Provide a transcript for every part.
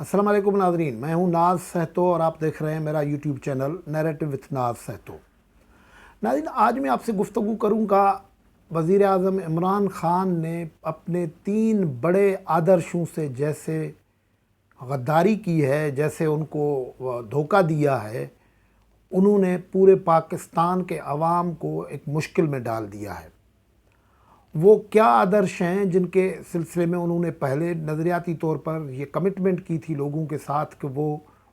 अस्सलाम वालेकुम नाज़रीन, मैं हूं नाज सहतो और आप देख रहे हैं मेरा यूट्यूब चैनल नैरेटिव विथ नाज सहतो। नाज़रीन, आज मैं आपसे गुफ्तगू करूंगा वज़ीर आज़म इमरान ख़ान ने अपने 3 बड़े आदर्शों से जैसे गद्दारी की है, जैसे उनको धोखा दिया है, उन्होंने पूरे पाकिस्तान के अवाम को एक मुश्किल में डाल दिया है। वो क्या आदर्श हैं जिनके सिलसिले में उन्होंने पहले नज़रियाती तौर पर ये कमिटमेंट की थी लोगों के साथ कि वो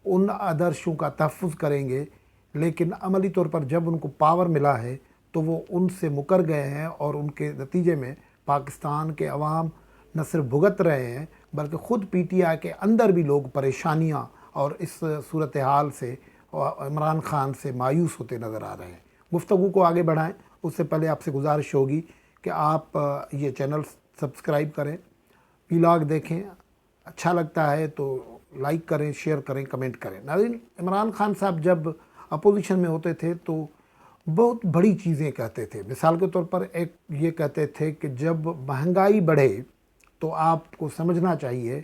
उन आदर्शों का तहफ़्फ़ुज़ करेंगे, लेकिन अमली तौर पर जब उनको पावर मिला है तो वो उनसे मुकर गए हैं और उनके नतीजे में पाकिस्तान के अवाम न सिर्फ भुगत रहे हैं बल्कि ख़ुद पीटीआई के अंदर भी लोग परेशानियाँ और इस सूरत हाल से इमरान ख़ान से मायूस होते नज़र आ रहे हैं। गुफ्तगू को आगे बढ़ाएं उससे पहले आपसे गुजारिश होगी कि आप ये चैनल सब्सक्राइब करें, व्लॉग देखें, अच्छा लगता है तो लाइक करें, शेयर करें, कमेंट करें। नाज़रीन, इमरान ख़ान साहब जब अपोजिशन में होते थे तो बहुत बड़ी चीज़ें कहते थे। मिसाल के तौर पर एक ये कहते थे कि जब महंगाई बढ़े तो आपको समझना चाहिए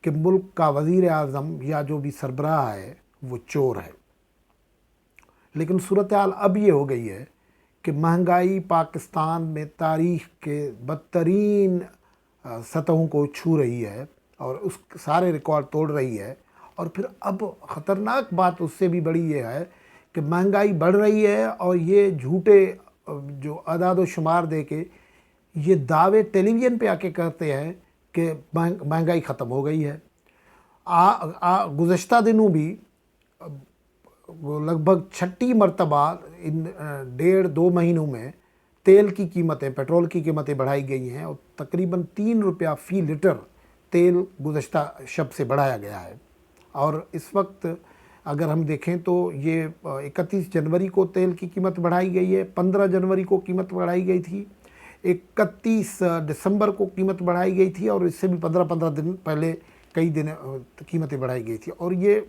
कि मुल्क का वज़ीर आज़म या जो भी सरबराह है वो चोर है। लेकिन सूरत हाल अब ये हो गई है कि महंगाई पाकिस्तान में तारीख़ के बदतरीन सतहों को छू रही है और उस सारे रिकॉर्ड तोड़ रही है। और फिर अब ख़तरनाक बात उससे भी बड़ी ये है कि महंगाई बढ़ रही है और ये झूठे जो अदाद व शुमार दे के ये दावे टेलीविज़न पे आके करते हैं कि महंगाई ख़त्म हो गई है। गुज़श्ता दिनों भी लगभग 6 मरतबा इन 1.5-2 महीनों में तेल की कीमतें, पेट्रोल की कीमतें बढ़ाई गई हैं और तकरीबन 3 रुपया फ़ी लीटर तेल गुज़श्ता शब से बढ़ाया गया है। और इस वक्त अगर हम देखें तो ये 31 जनवरी को तेल की कीमत बढ़ाई गई है, 15 जनवरी को कीमत बढ़ाई गई थी, 31 दिसंबर को कीमत बढ़ाई गई थी और इससे भी 15-15 दिन पहले कई दिन कीमतें बढ़ाई गई थी। और ये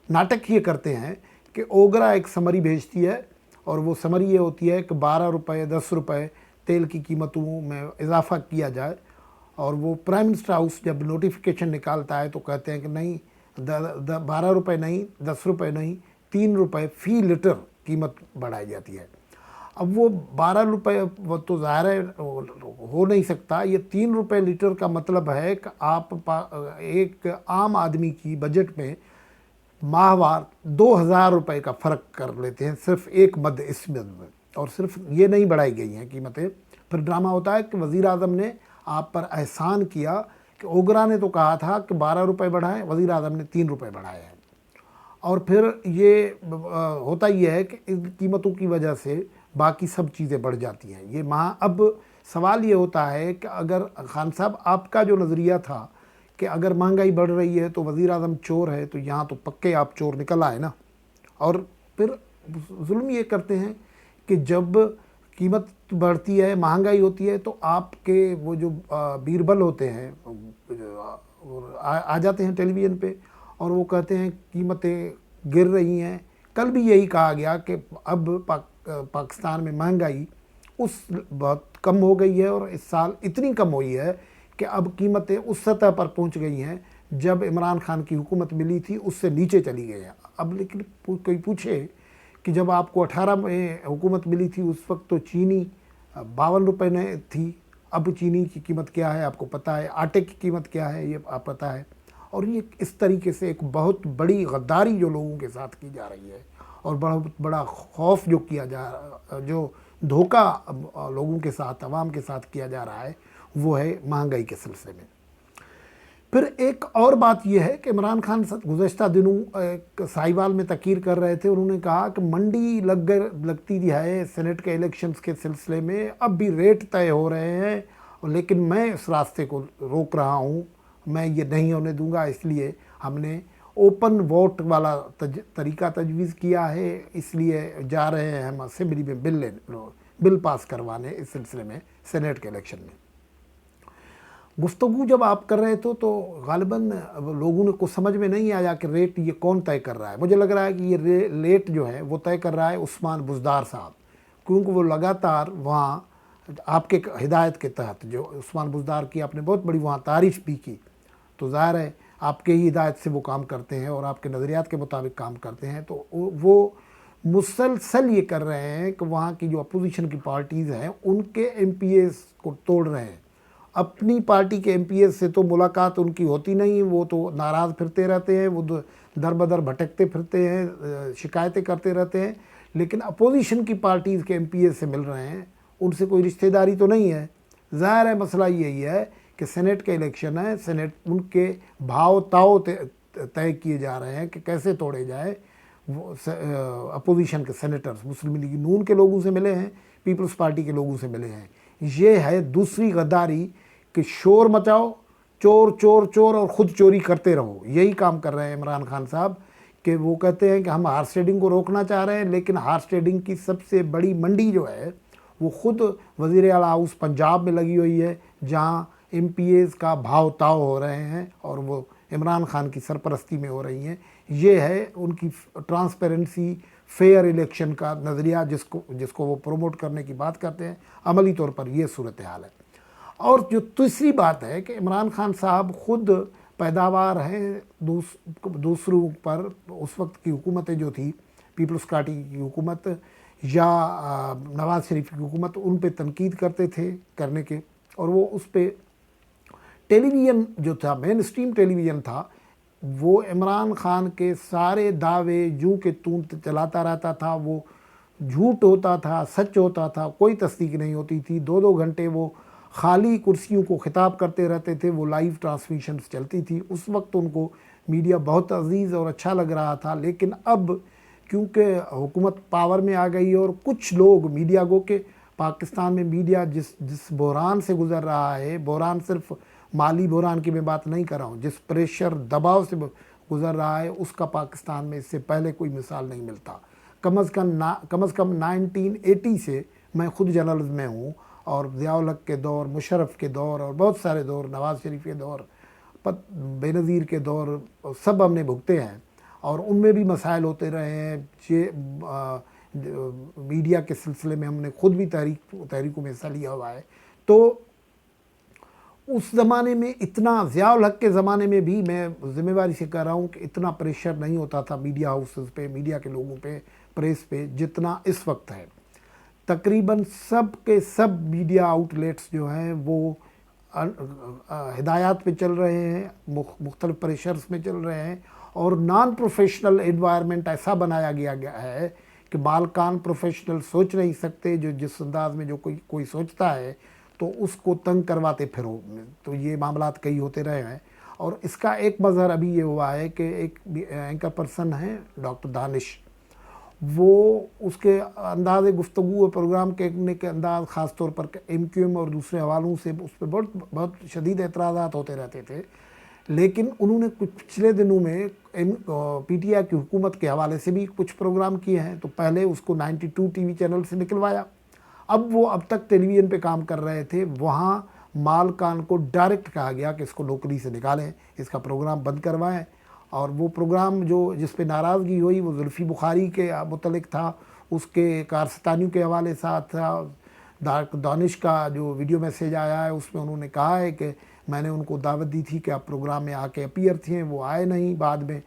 नाटक ये करते हैं कि ओगरा एक समरी भेजती है और वो समरी ये होती है कि 12 रुपये 10 रुपये तेल की कीमतों में इजाफ़ा किया जाए। और वो प्राइम मिनिस्टर हाउस जब नोटिफिकेशन निकालता है तो कहते हैं कि नहीं, 12 रुपये नहीं, 10 रुपये नहीं, 3 रुपये फ़ी लीटर कीमत बढ़ाई जाती है। अब वो 12 रुपये वो तो ज़ाहिर है हो नहीं सकता। ये 3 रुपये लीटर का मतलब है कि आप एक आम आदमी की बजट में माहवार 2000 रुपये का फ़र्क कर लेते हैं सिर्फ एक मद इस मद में। और सिर्फ ये नहीं बढ़ाई गई हैं कीमतें। फिर ड्रामा होता है कि वज़ीर आज़म ने आप पर एहसान किया कि ओगरा ने तो कहा था कि 12 रुपये बढ़ाएं, वज़ीर आज़म ने 3 रुपये बढ़ाए हैं। और फिर ये होता ही है कि इन कीमतों की वजह से बाकी सब चीज़ें बढ़ जाती हैं। ये अब सवाल ये होता है कि अगर खान साहब आपका जो नज़रिया था कि अगर महंगाई बढ़ रही है तो वज़ीर आज़म चोर है, तो यहाँ तो पक्के आप चोर निकल आए ना। और फिर जुल्म ये करते हैं कि जब कीमत बढ़ती है, महंगाई होती है तो आपके वो जो बीरबल होते हैं आ जाते हैं टेलीविज़न पे और वो कहते हैं कीमतें गिर रही हैं। कल भी यही कहा गया कि अब पाकिस्तान में महंगाई उस बहुत कम हो गई है और इस साल इतनी कम हुई है कि अब कीमतें उस सतह पर पहुंच गई हैं जब इमरान ख़ान की हुकूमत मिली थी उससे नीचे चली गई हैं। अब लेकिन कोई पूछे कि जब आपको 18 में हुकूमत मिली थी उस वक्त तो चीनी 52 रुपये ने थी, अब चीनी की कीमत क्या है आपको पता है, आटे की कीमत क्या है ये आप पता है। और ये इस तरीके से एक बहुत बड़ी गद्दारी जो लोगों के साथ की जा रही है और बहुत बड़ा खौफ जो किया जो धोखा लोगों के साथ, अवाम के साथ किया जा रहा है, वो है महंगाई के सिलसिले में। फिर एक और बात यह है कि इमरान खान गुज़श्ता दिनों एक साहिवाल में तकीर कर रहे थे। उन्होंने कहा कि मंडी लगती है सेनेट के इलेक्शंस के सिलसिले में, अब भी रेट तय हो रहे हैं, लेकिन मैं इस रास्ते को रोक रहा हूँ, मैं ये नहीं होने दूंगा। इसलिए हमने ओपन वोट वाला तरीका तजवीज़ किया है, इसलिए जा रहे हैं हम असेंबली में बिल पास करवाने इस सिलसिले में सेनेट के इलेक्शन में। गुफ्तगू जब आप कर रहे थे तो गालिबन लोगों को समझ में नहीं आया कि रेट ये कौन तय कर रहा है। मुझे लग रहा है कि ये रेट जो है वो तय कर रहा है उस्मान बुज़दार साहब, क्योंकि वो लगातार वहाँ आपके हिदायत के तहत, जो उस्मान बुज़दार की आपने बहुत बड़ी वहाँ तारीफ़ भी की, तो ज़ाहिर है آپ کے ہی ہدایت سے وہ کام کرتے ہیں اور آپ کے نظریات کے مطابق کام کرتے ہیں، تو وہ مسلسل یہ کر رہے ہیں کہ وہاں کی جو اپوزیشن کی پارٹیز ہیں ان کے ایم پی ایز کو توڑ رہے ہیں۔ اپنی پارٹی کے ایم پی ایز سے تو ملاقات ان کی ہوتی نہیں، وہ تو ناراض پھرتے رہتے ہیں، وہ در بدر بھٹکتے پھرتے ہیں، شکایتیں کرتے رہتے ہیں، لیکن اپوزیشن کی پارٹیز کے ایم پی ایز سے مل رہے ہیں، ان سے کوئی رشتہ داری تو نہیں ہے۔ ظاہر ہے مسئلہ یہی ہے کہ سینٹ کا الیکشن ہے، سینٹ ان کے بھاؤ تاؤ طے کیے جا رہے ہیں کہ کیسے توڑے جائے۔ وہ اپوزیشن کے سینیٹرز مسلم لیگ نون کے لوگوں سے ملے ہیں، پیپلز پارٹی کے لوگوں سے ملے ہیں۔ یہ ہے دوسری غداری کہ شور مچاؤ، چور چور چور اور خود چوری کرتے رہو۔ یہی کام کر رہے ہیں عمران خان صاحب، کہ وہ کہتے ہیں کہ ہم ہارس ٹریڈنگ کو روکنا چاہ رہے ہیں، لیکن ہارس ٹریڈنگ کی سب سے بڑی منڈی جو ہے وہ خود وزیر اعلیٰ ہاؤس پنجاب میں لگی ہوئی ہے، جہاں ایم پی ایز کا بھاو تاؤ ہو رہے ہیں اور وہ عمران خان کی سرپرستی میں ہو رہی ہیں۔ یہ ہے ان کی ٹرانسپیرنسی، فیئر الیکشن کا نظریہ، جس کو وہ پروموٹ کرنے کی بات کرتے ہیں۔ عملی طور پر یہ صورتحال ہے۔ اور جو تیسری بات ہے کہ عمران خان صاحب خود پیداوار ہیں دوسروں پر، اس وقت کی حکومتیں جو تھی، پیپلز پارٹی کی حکومت یا نواز شریف کی حکومت، ان پہ تنقید کرتے تھے کرنے کے، اور وہ اس پہ ٹیلی ویژن جو تھا، مین اسٹریم ٹیلی ویژن تھا، وہ عمران خان کے سارے دعوے جوں کہ توں چلاتا رہتا تھا۔ وہ جھوٹ ہوتا تھا، سچ ہوتا تھا، کوئی تصدیق نہیں ہوتی تھی۔ 2 گھنٹے وہ خالی کرسیوں کو خطاب کرتے رہتے تھے، وہ لائیو ٹرانسمیشنز چلتی تھی۔ اس وقت ان کو میڈیا بہت عزیز اور اچھا لگ رہا تھا، لیکن اب کیونکہ حکومت پاور میں آ گئی اور کچھ لوگ میڈیا کو، کہ پاکستان میں میڈیا جس بحران سے گزر رہا ہے، بحران صرف مالی بحران کی میں بات نہیں کر رہا ہوں، جس پریشر دباؤ سے گزر رہا ہے، اس کا پاکستان میں اس سے پہلے کوئی مثال نہیں ملتا۔ کم از کم 1980 سے میں خود جرنلزم میں ہوں، اور ضیاء الحق کے دور، مشرف کے دور، اور بہت سارے دور، نواز شریف کے دور، بے نظیر کے دور، سب ہم نے بھگتے ہیں، اور ان میں بھی مسائل ہوتے رہے ہیں۔ میڈیا کے سلسلے میں ہم نے خود بھی تحریکوں میں حصہ لیا ہوا ہے۔ تو اس زمانے میں اتنا، ضیاء الحق کے زمانے میں بھی، میں ذمہ داری سے کہہ رہا ہوں کہ اتنا پریشر نہیں ہوتا تھا میڈیا ہاؤسز پہ، میڈیا کے لوگوں پہ، پریس پہ، جتنا اس وقت ہے۔ تقریباً سب کے سب میڈیا آؤٹ لیٹس جو ہیں وہ ہدایات پہ چل رہے ہیں، مختلف پریشرز میں چل رہے ہیں، اور نان پروفیشنل انوائرمنٹ ایسا بنایا گیا ہے کہ مالکان پروفیشنل سوچ نہیں سکتے، جو جس انداز میں جو کوئی سوچتا ہے تو اس کو تنگ کرواتے پھرو۔ تو یہ معاملات کئی ہوتے رہے ہیں، اور اس کا ایک مظہر ابھی یہ ہوا ہے کہ ایک اینکر پرسن ہیں ڈاکٹر دانش، وہ اس کے انداز گفتگو اور پروگرام کرنے کے انداز، خاص طور پر ایم کیو ایم اور دوسرے حوالوں سے اس پہ بہت شدید اعتراضات ہوتے رہتے تھے، لیکن انہوں نے کچھ پچھلے دنوں میں پی ٹی آئی کی حکومت کے حوالے سے بھی کچھ پروگرام کیے ہیں۔ تو پہلے اس کو 92 ٹی وی چینل سے نکلوایا، اب وہ اب تک ٹیلی ویژن پہ کام کر رہے تھے، وہاں مالکان کو ڈائریکٹ کہا گیا کہ اس کو نوکری سے نکالیں، اس کا پروگرام بند کروائیں۔ اور وہ پروگرام جس پہ ناراضگی ہوئی وہ زلفی بخاری کے متعلق تھا، اس کے کارستانیوں کے حوالے ساتھ تھا۔ دانش کا جو ویڈیو میسیج آیا ہے اس میں انہوں نے کہا ہے کہ میں نے ان کو دعوت دی تھی کہ آپ پروگرام میں آ کے اپیئر تھے، وہ آئے نہیں۔ بعد میں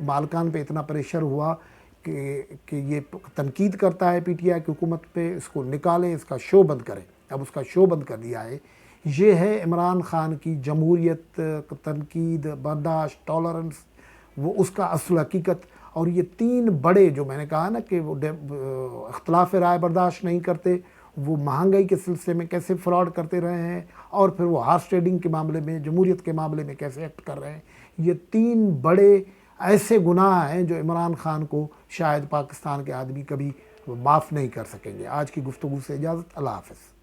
مالکان پہ اتنا پریشر ہوا کہ یہ تنقید کرتا ہے پی ٹی آئی کی حکومت پہ، اس کو نکالیں، اس کا شو بند کریں۔ اب اس کا شو بند کر دیا ہے۔ یہ ہے عمران خان کی جمہوریت، تنقید، برداشت، ٹالرنس، وہ اس کا اصل حقیقت۔ اور یہ 3 بڑے جو میں نے کہا نا کہ وہ اختلاف رائے برداشت نہیں کرتے، وہ مہنگائی کے سلسلے میں کیسے فراڈ کرتے رہے ہیں، اور پھر وہ ہارس ٹریڈنگ کے معاملے میں، جمہوریت کے معاملے میں کیسے ایکٹ کر رہے ہیں۔ یہ 3 بڑے ایسے گناہ ہیں جو عمران خان کو شاید پاکستان کے آدمی کبھی معاف نہیں کر سکیں گے۔ آج کی گفتگو سے اجازت، اللہ حافظ۔